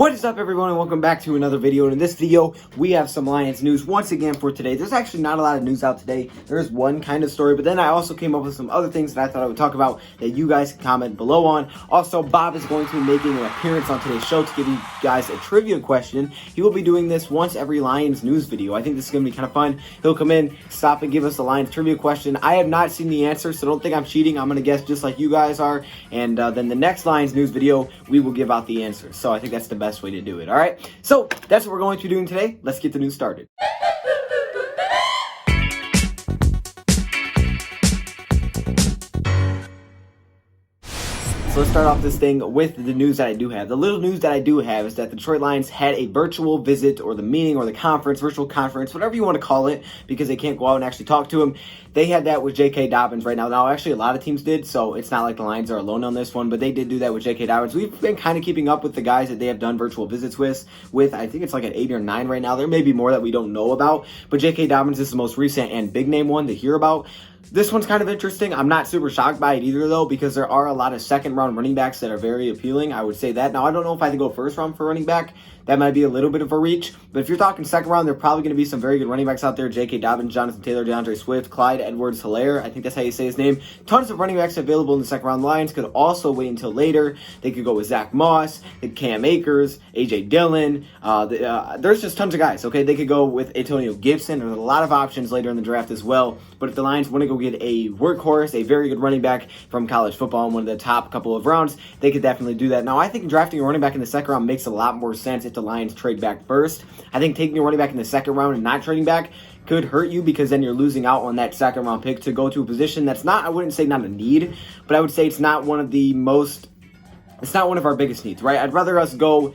What is up, everyone, and welcome back to another video. And in this video, we have some Lions news once again for today. There's actually not a lot of news out today. There's one kind of story, but then I also came up with some other things that I thought I would talk about that you guys can comment below on. Also, Bob is going to be making an appearance on today's show to give you guys a trivia question. He will be doing this once every Lions news video. I think this is going to be kind of fun. He'll come in, stop, and give us a Lions trivia question. I have not seen the answer, so don't think I'm cheating. I'm going to guess just like you guys are. And then the next Lions news video, we will give out the answer. So I think that's the best way to do it. All right, so that's what we're going to be doing today. Let's get the news started. So let's start off this thing with the news that I do have. The little news that I do have is that the Detroit Lions had a virtual visit, or the meeting, or the conference, virtual conference, whatever you want to call it, because they can't go out and actually talk to him. They had that with J.K. Dobbins right now. Now, actually, a lot of teams did, so it's not like the Lions are alone on this one, but they did do that with J.K. Dobbins. We've been kind of keeping up with the guys that they have done virtual visits with. I think it's like an 8 or 9 right now. There may be more that we don't know about, but J.K. Dobbins is the most recent and big name one to hear about. This one's kind of interesting. I'm not super shocked by it either, though, because there are a lot of second-round running backs that are very appealing. I would say that. Now, I don't know if I can go first round for running back. That might be a little bit of a reach. But if you're talking second round, there are probably going to be some very good running backs out there. J.K. Dobbins, Jonathan Taylor, DeAndre Swift, Clyde Edwards-Helaire. I think that's how you say his name. Tons of running backs available in the second round. Lions could also wait until later. They could go with Zach Moss, Cam Akers, A.J. Dillon. There's just tons of guys, okay? They could go with Antonio Gibson. There's a lot of options later in the draft as well. But if the Lions want to go get a workhorse, a very good running back from college football in one of the top couple of rounds, they could definitely do that. Now, I think drafting a running back in the second round makes a lot more sense if the Lions trade back first. I think taking a running back in the second round and not trading back could hurt you, because then you're losing out on that second round pick to go to a position that's not, I wouldn't say not a need, but I would say it's not one of our biggest needs, right? I'd rather us go,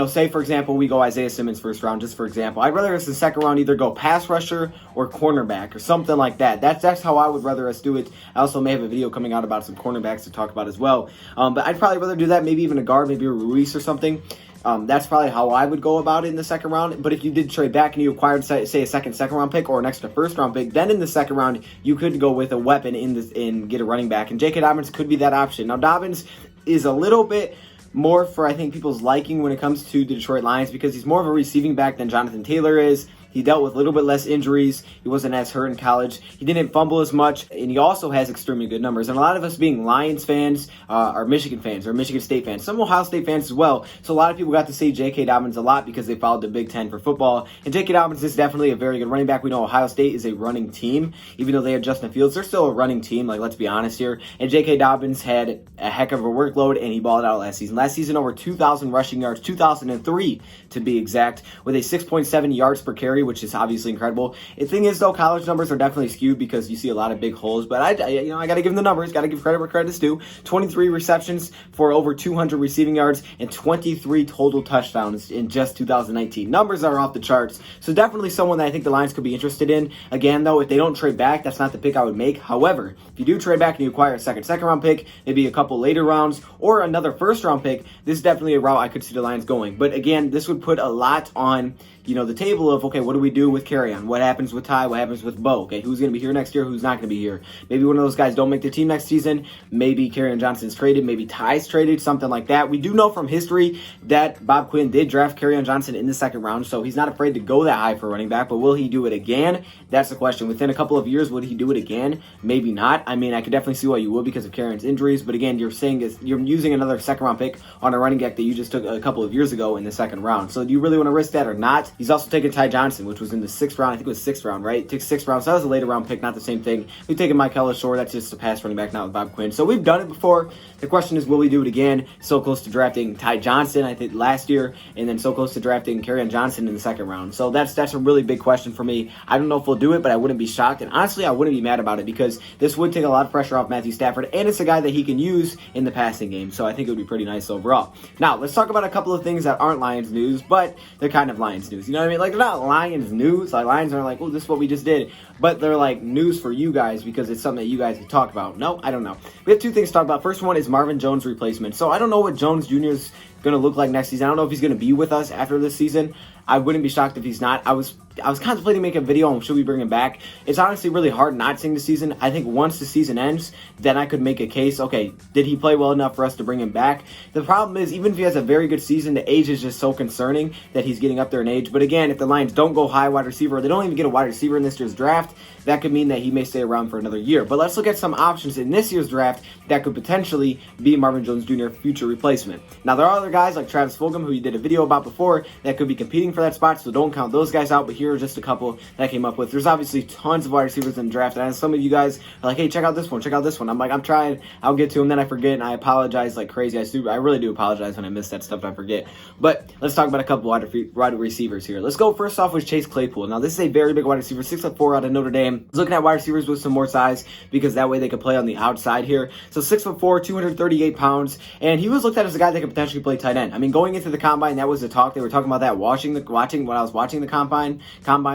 say, for example, we go Isaiah Simmons first round, just for example. I'd rather us in the second round either go pass rusher or cornerback or something like that. That's how I would rather us do it. I also may have a video coming out about some cornerbacks to talk about as well. But I'd probably rather do that, maybe even a guard, maybe a Ruiz or something. That's probably how I would go about it in the second round. But if you did trade back and you acquired, say, a second round pick or an extra first round pick, then in the second round, you could go with a weapon and get a running back. And J.K. Dobbins could be that option. Now, Dobbins is a little bit more for, I think, people's liking when it comes to the Detroit Lions, because he's more of a receiving back than Jonathan Taylor is. He dealt with a little bit less injuries. He wasn't as hurt in college. He didn't fumble as much, and he also has extremely good numbers. And a lot of us being Lions fans are Michigan fans or Michigan State fans, some Ohio State fans as well. So a lot of people got to see J.K. Dobbins a lot because they followed the Big Ten for football. And J.K. Dobbins is definitely a very good running back. We know Ohio State is a running team. Even though they have Justin Fields, they're still a running team, let's be honest here. And J.K. Dobbins had a heck of a workload, and he balled out last season. Last season, over 2,000 rushing yards, 2,003 to be exact, with a 6.7 yards per carry, which is obviously incredible. The thing is, though, college numbers are definitely skewed because you see a lot of big holes. But I got to give them the numbers. Got to give credit where credit's due. 23 receptions for over 200 receiving yards and 23 total touchdowns in just 2019. Numbers are off the charts. So definitely someone that I think the Lions could be interested in. Again, though, if they don't trade back, that's not the pick I would make. However, if you do trade back and you acquire a second round pick, maybe a couple later rounds, or another first round pick, this is definitely a route I could see the Lions going. But again, this would put a lot on the table of, okay, what do we do with Carrion? What happens with Ty? What happens with Bo? Okay, who's going to be here next year? Who's not going to be here? Maybe one of those guys don't make the team next season. Maybe Carrion Johnson's traded. Maybe Ty's traded, something like that. We do know from history that Bob Quinn did draft Carrion Johnson in the second round, so he's not afraid to go that high for running back. But will he do it again? That's the question. Within a couple of years, would he do it again? Maybe not. I mean, I could definitely see why you would because of Carrion's injuries. But again, you're using another second round pick on a running back that you just took a couple of years ago in the second round. So do you really want to risk that or not? He's also taken Ty Johnson, which was in the 6th round. I think it was 6th round, right? Took 6th round, so that was a later round pick, not the same thing. We've taken Mike Shore. That's just a pass running back now with Bob Quinn. So we've done it before. The question is, will we do it again? So close to drafting Ty Johnson, I think, last year, and then so close to drafting Carrion Johnson in the second round. So that's a really big question for me. I don't know if we'll do it, but I wouldn't be shocked. And honestly, I wouldn't be mad about it because this would take a lot of pressure off Matthew Stafford, and it's a guy that he can use in the passing game. So I think it would be pretty nice overall. Now, let's talk about a couple of things that aren't Lions news, but they're kind of Lions news. You know what I mean? Like, they're not Lions news. Like, Lions aren't like, oh, this is what we just did. But they're like news for you guys because it's something that you guys have talked about. No, I don't know. We have two things to talk about. First one is Marvin Jones' replacement. So I don't know what Jones Jr. is going to look like next season. I don't know if he's going to be with us after this season. I wouldn't be shocked if he's not. I was contemplating making a video on should we bring him back. It's honestly really hard not seeing the season. I think once the season ends, then I could make a case, okay, did he play well enough for us to bring him back? The problem is, even if he has a very good season, the age is just so concerning that he's getting up there in age. But again, if the Lions don't go high wide receiver, or they don't even get a wide receiver in this year's draft, that could mean that he may stay around for another year. But let's look at some options in this year's draft that could potentially be Marvin Jones Jr. future replacement. Now, there are other guys like Travis Fulgham, who you did a video about before, that could be competing for that spot, so don't count those guys out, but here are just a couple that I came up with. There's obviously tons of wide receivers in the draft, and some of you guys are like, hey, check out this one, check out this one. I'm like, I'm trying, I'll get to them, then I forget, and I apologize like crazy. I really do apologize when I miss that stuff, I forget. But let's talk about a couple wide receivers here. Let's go first off with Chase Claypool. Now, this is a very big wide receiver, 6'4" out of Notre Dame. I was looking at wide receivers with some more size because that way they could play on the outside here. So 6'4", 238 pounds, and he was looked at as a guy that could potentially play tight end. I mean, going into the combine, that was the talk. They were talking about that watching when I was watching the combine,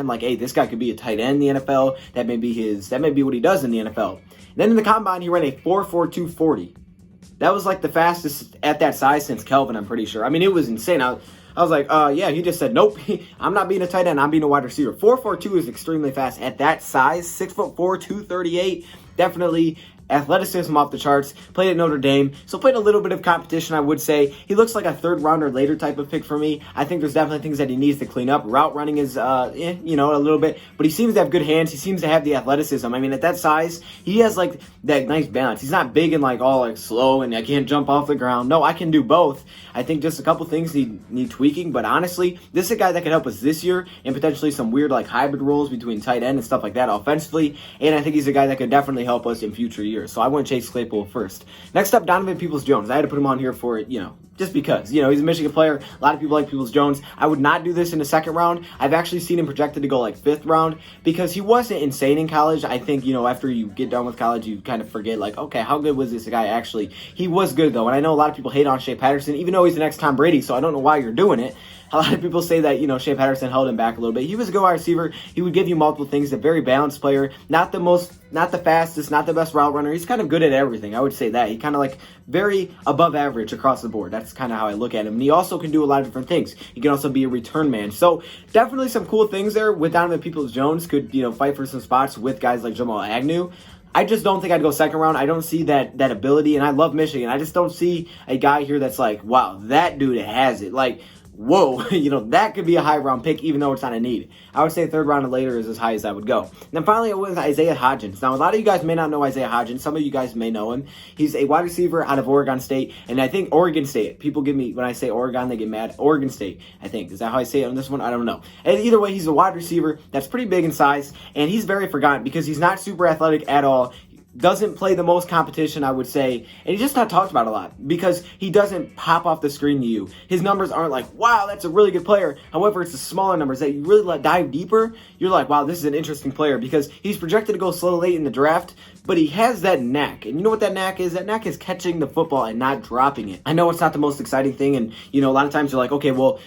like, hey, this guy could be a tight end in the NFL. That may be what he does in the NFL. And then in the combine, he ran a 4.42 40. That was like the fastest at that size since Kelvin, I'm pretty sure. I mean, it was insane. I was like, yeah, he just said, nope, I'm not being a tight end, I'm being a wide receiver. 4.42 is extremely fast at that size. 6'4", 238, definitely athleticism off the charts. Played at Notre Dame, so played a little bit of competition, I would say. He looks like a third rounder later type of pick for me. I think there's definitely things that he needs to clean up. Route running is, a little bit, but he seems to have good hands. He seems to have the athleticism. I mean, at that size, he has like that nice balance. He's not big and like all like slow and I can't jump off the ground. No, I can do both. I think just a couple things need tweaking, but honestly, this is a guy that could help us this year and potentially some weird like hybrid roles between tight end and stuff like that offensively, and I think he's a guy that could definitely help us in future years. So I went Chase Claypool first. Next up, Donovan Peoples-Jones. I had to put him on here for, just because. He's a Michigan player. A lot of people like Peoples-Jones. I would not do this in the second round. I've actually seen him projected to go like fifth round because he wasn't insane in college. I think, after you get done with college, you kind of forget, like, okay, how good was this guy actually? He was good, though, and I know a lot of people hate on Shea Patterson, even though he's the next Tom Brady, so I don't know why you're doing it. A lot of people say that, Shea Patterson held him back a little bit. He was a good wide receiver. He would give you multiple things. A very balanced player. Not the fastest, not the best route runner. He's kind of good at everything. I would say that. He kind of like very above average across the board. That's kind of how I look at him. And he also can do a lot of different things. He can also be a return man. So definitely some cool things there with Donovan Peoples-Jones. Could, fight for some spots with guys like Jamal Agnew. I just don't think I'd go second round. I don't see that ability. And I love Michigan. I just don't see a guy here that's like, wow, that dude has it. Like, whoa, that could be a high round pick, even though it's not a need. I would say third round and later is as high as I would go. And then finally, I went with Isaiah Hodgins. Now, a lot of you guys may not know Isaiah Hodgins. Some of you guys may know him. He's a wide receiver out of Oregon State. And I think Oregon State, people give me, when I say Oregon, they get mad. Oregon State, I think. Is that how I say it on this one? I don't know. And either way, he's a wide receiver that's pretty big in size. And he's very forgotten because he's not super athletic at all. Doesn't play the most competition, I would say, and he's just not talked about a lot because he doesn't pop off the screen to you. His numbers aren't like, wow, that's a really good player. However, it's the smaller numbers that you really dive deeper. You're like, wow, this is an interesting player because he's projected to go slow late in the draft, but he has that knack. And you know what that knack is? That knack is catching the football and not dropping it. I know it's not the most exciting thing, and, a lot of times you're like, okay, well,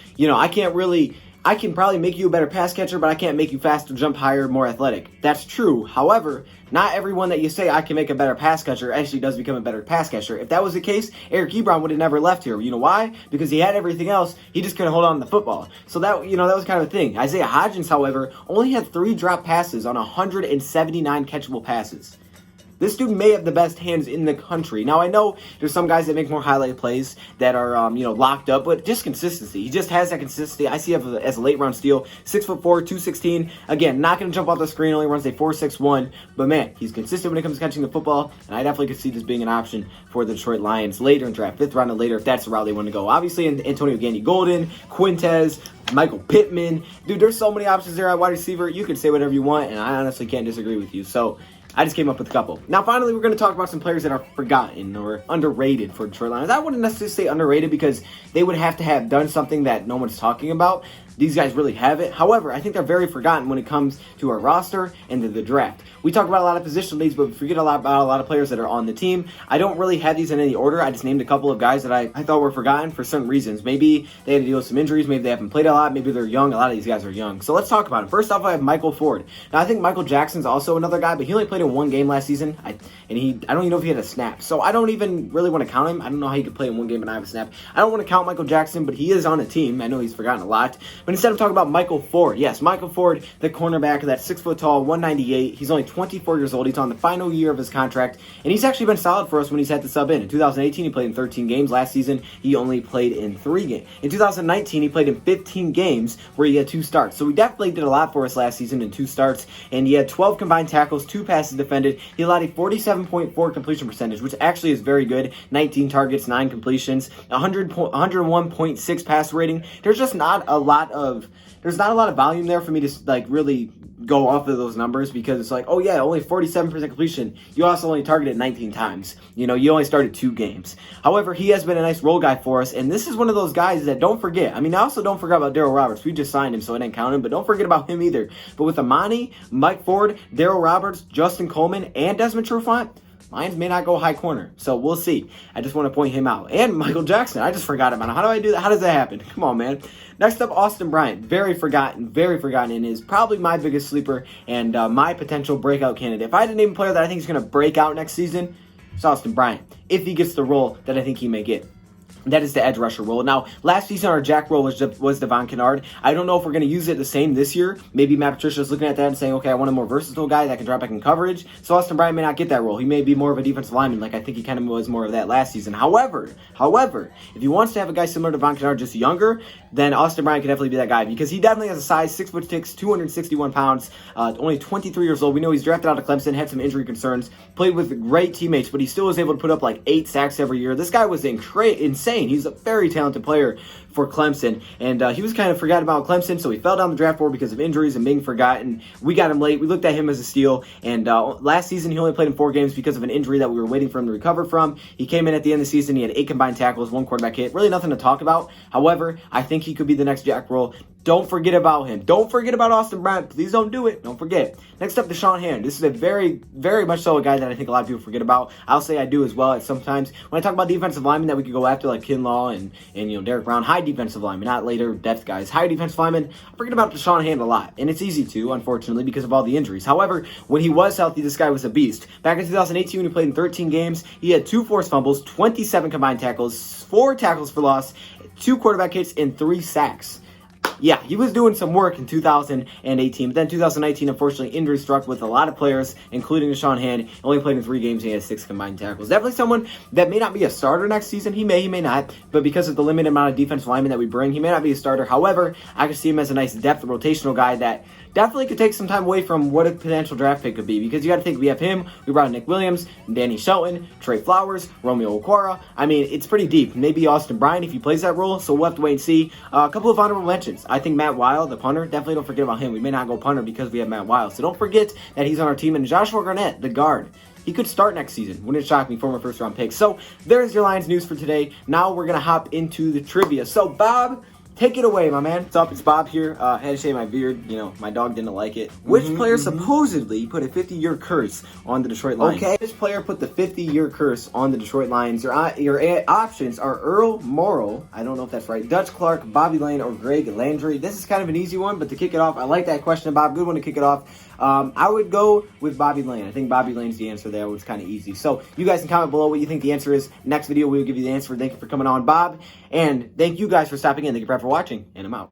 I can probably make you a better pass catcher, but I can't make you faster, jump higher, more athletic. That's true. However, not everyone that you say I can make a better pass catcher actually does become a better pass catcher. If that was the case, Eric Ebron would have never left here. You know why? Because he had everything else. He just couldn't hold on to the football. So that was kind of a thing. Isaiah Hodgins, however, only had 3 drop passes on 179 catchable passes. This dude may have the best hands in the country. Now, I know there's some guys that make more highlight plays that are, locked up, but just consistency. He just has that consistency. I see him as a late round steal. 6'4", 216. Again, not going to jump off the screen, only runs a 4.61. But man, he's consistent when it comes to catching the football, and I definitely could see this being an option for the Detroit Lions later in draft, 5th round and later, if that's the route they want to go. Obviously, Antonio Gandy-Golden, Quintez, Michael Pittman. Dude, there's so many options there at wide receiver. You can say whatever you want, and I honestly can't disagree with you. So I just came up with a couple. Now, finally, we're going to talk about some players that are forgotten or underrated for Detroit Lions. I wouldn't necessarily say underrated because they would have to have done something that no one's talking about. These guys really have it. However, I think they're very forgotten when it comes to our roster and to the draft. We talk about a lot of positional needs, but we forget about a lot of players that are on the team. I don't really have these in any order. I just named a couple of guys that I thought were forgotten for certain reasons. Maybe they had to deal with some injuries. Maybe they haven't played a lot. Maybe they're young. A lot of these guys are young. So let's talk about them. First off, I have Michael Ford. Now, I think Michael Jackson's also another guy, but he only played in 1 game last season. I don't even know if he had a snap. So I don't even really want to count him. I don't know how he could play in 1 game and not have a snap. I don't want to count Michael Jackson, but he is on a team. I know he's forgotten a lot. But instead I'm talking about Michael Ford. Yes, Michael Ford, the cornerback, that's 6 foot tall, 198. He's only 24 years old. He's on the final year of his contract, and he's actually been solid for us when he's had to sub in. In 2018, he played in 13 games. Last season, he only played in 3 games. In 2019, he played in 15 games where he had 2 starts. So he definitely did a lot for us last season in 2 starts, and he had 12 combined tackles, 2 passes defended. He allowed a 47.4 completion percentage, which actually is very good. 19 targets, 9 completions, 101.6 pass rating. There's not a lot of volume there for me to like really go off of those numbers, because it's like, oh yeah, only 47% completion. You also only targeted 19 times. You only started 2 games. However, he has been a nice role guy for us, and this is one of those guys that don't forget. I mean, I also don't forget about Darryl Roberts. We just signed him, so I didn't count him, but don't forget about him either. But with Amani, Mike Ford, Darryl Roberts, Justin Coleman, and Desmond Trufant, Lions may not go high corner, so we'll see. I just want to point him out. And Michael Jackson, I just forgot about him. How do I do that? How does that happen? Come on, man. Next up, Austin Bryant. Very forgotten, and is probably my biggest sleeper and my potential breakout candidate. If I had to name a player that I think is going to break out next season, it's Austin Bryant, if he gets the role that I think he may get. That is the edge rusher role. Now, last season, our jack role was Devon Kennard. I don't know if we're going to use it the same this year. Maybe Matt Patricia's looking at that and saying, okay, I want a more versatile guy that can drop back in coverage. So Austin Bryant may not get that role. He may be more of a defensive lineman, like I think he kind of was more of that last season. However, if he wants to have a guy similar to Devon Kennard, just younger, then Austin Bryant can definitely be that guy, because he definitely has a size, 6'6", 261 pounds, only 23 years old. We know he's drafted out of Clemson, had some injury concerns, played with great teammates, but he still was able to put up like 8 sacks every year. This guy was insane. He's a very talented player for Clemson, and he was kind of forgotten about Clemson, so he fell down the draft board because of injuries and being forgotten. We got him late. We looked at him as a steal, and last season he only played in 4 games because of an injury that we were waiting for him to recover from. He came in at the end of the season. He had 8 combined tackles, 1 quarterback hit. Really nothing to talk about. However, I think he could be the next Jack Roll. Don't forget about him. Don't forget about Austin Bryant. Please don't do it. Don't forget. Next up, Deshaun Hand. This is a very, very much so a guy that I think a lot of people forget about. I'll say I do as well at sometimes. When I talk about defensive linemen that we could go after, like Kinlaw and Derek Brown, high defensive linemen, not later depth guys. High defensive linemen, I forget about Deshaun Hand a lot. And it's easy to, unfortunately, because of all the injuries. However, when he was healthy, this guy was a beast. Back in 2018, when he played in 13 games, he had 2 forced fumbles, 27 combined tackles, 4 tackles for loss, 2 quarterback hits, and 3 sacks. Yeah, he was doing some work in 2018, but then 2019, unfortunately, injury struck with a lot of players, including Deshaun Hand. Only played in 3 games, and he had 6 combined tackles. Definitely someone that may not be a starter next season. He may not, but because of the limited amount of defensive linemen that we bring, he may not be a starter. However, I can see him as a nice depth rotational guy that definitely could take some time away from what a potential draft pick could be, because you got to think, we have him, we brought in Nick Williams, Danny Shelton, Trey Flowers, Romeo Okwara. I mean, it's pretty deep. Maybe Austin Bryant if he plays that role, so we'll have to wait and see. A couple of honorable mentions. I think Matt Weil, the punter, definitely don't forget about him. We may not go punter because we have Matt Weil, so don't forget that he's on our team. And Joshua Garnett, the guard, he could start next season. Wouldn't it shock me, former first-round pick. So there's your Lions news for today. Now we're going to hop into the trivia. So, Bob, take it away, my man. What's up? It's Bob here. I had to shave my beard. My dog didn't like it. Which player supposedly put a 50-year curse on the Detroit Lions? Okay. Which player put the 50-year curse on the Detroit Lions? Your options are Earl Morrall, I don't know if that's right, Dutch Clark, Bobby Lane, or Greg Landry. This is kind of an easy one, but to kick it off, I like that question, Bob. Good one to kick it off. I would go with Bobby Lane. I think Bobby Lane's the answer there, which is kind of easy. So you guys can comment below what you think the answer is. Next video, we'll give you the answer. Thank you for coming on, Bob. And thank you guys for stopping in. Thank you for watching, and I'm out.